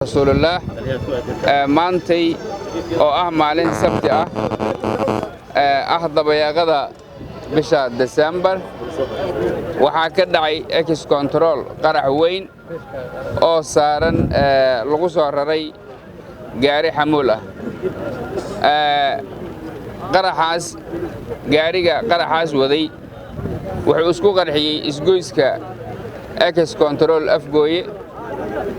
رسول الله maantay oo ah maalin sabti ah dabayaaqada bisha December waxa ka dhacay ex control qarax weyn oo saaran lagu soo raray gaari xamuul qaraxaas waday wuxuu isku qarxiyay isgoyska ex control afgooye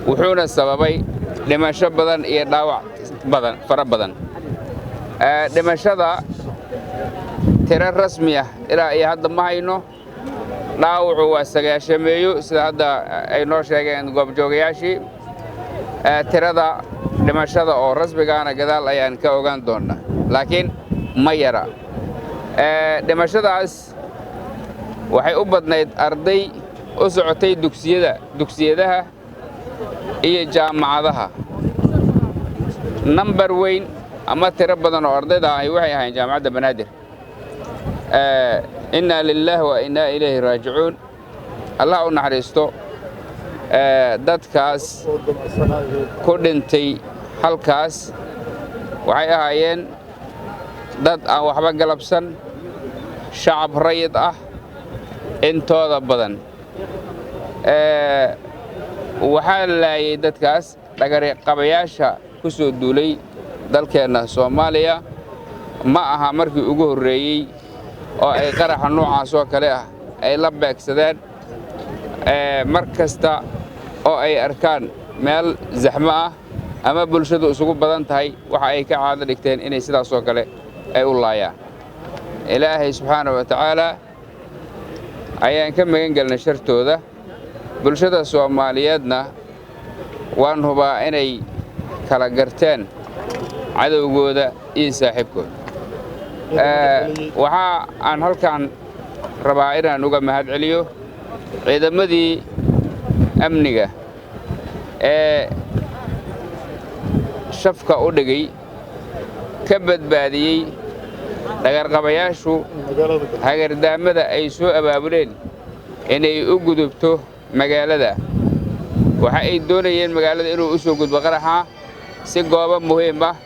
wuxuuna sababay dhimasho badan iyo dhaawac fara badan dhimashada tiro rasmi ah ilaa iyo hadda ma hayno dhaawacu waa 9 sida hadda ay noo sheegeen goobjoogayaashii tirada dhimashada oo rasmigaana gadaal ayaan ka ogaan doonaa laakiin ma yara dhimashadaas waxay u badnayd arday u socotay dugsiyadaha iyo jaamacadaha number weyn ama tiro badan oo ardayda ay waxay ahayn jaamacadda banaadir inna lillahi wa inna ilayhi raaji'uun allah u naxariisto dadkaas ku dhintay halkaas waxay ahaayeen dad aan waxba galabsan shacab rayid ah intooda badan waxaa laayay dadkaas dhagarqabayaasha ku soo duulay dalkeena Soomaaliya ma aha markii ugu horeeyay oo ay qaraxa noocaas oo kale ah ay la beegsadeen mar kasta oo ay arkaan meel zaxmo ah ama bulshadu isugu badan tahay waxa ay ka caado dhigteen inay sidaas oo kale ay u laayaan ilaahay subxaanahu wa ta'ala ayaan ka magan galnay shartooda bulshada Soomaaliyeedna waan hubaa inay kala garteen cadawgooda iyo saaxiibkooda waxa aan halkan rabaa inaan uga mahad celiyo ciidamadii amniga ee shafka u dhigay ka badbaadiyay dhagarqabayaashu hagardaamada ay soo abaabuleen inay u gudubto magaalada waxa ay doonayeen magaalada inuu u soo gudbo qaraxa si goobo muhiim ah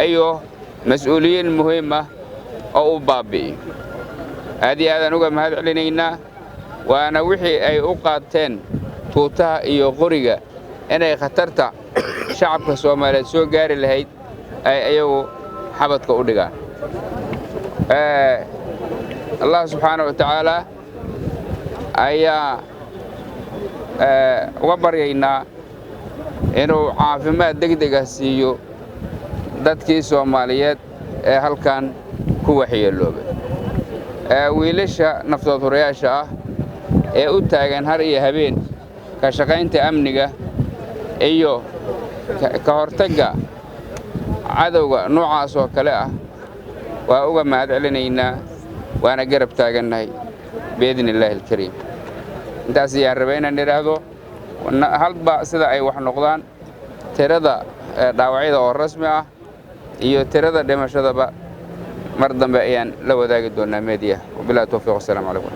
ayo mas'uuliyiin muhiim ah oo u baabi'iyo aad aan uga mahad celinaynaa waana wixii ay u qaateen tuutaha iyo qoriga inay khatarta shacabka Soomaaliyeed soo gaari lahayd ay ayagu xabadka u dhigaan Allah subhanahu wa ta'ala ayaa uga baryaynaa inuu caafimaad degdeg ah siiyo dadkii Soomaaliyeed ee halkan ku waxyeeloobay wiilasha naftoodurayaasha ah ee u taagan har iyo habeen ka shaqaynta amniga iyo ka hortagga cadawga noocaas oo kale ah waa uga mahad celinaynaa waana garab taagannahay biidnillaahi alkariim intaas ayaan rabaa inaan idhaahdo halba sida ay wax noqdaan tirada dhaawacyada oo rasmi ah iyo tirada dhimashadaba mar dambe ayaan la wadaagi doonaa media wabillahi tawfiiq wassalaamu calaykum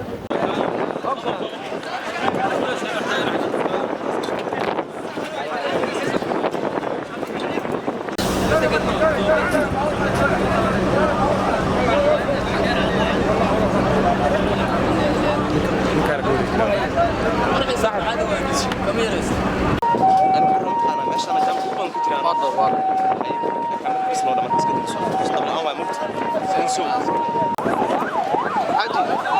عادي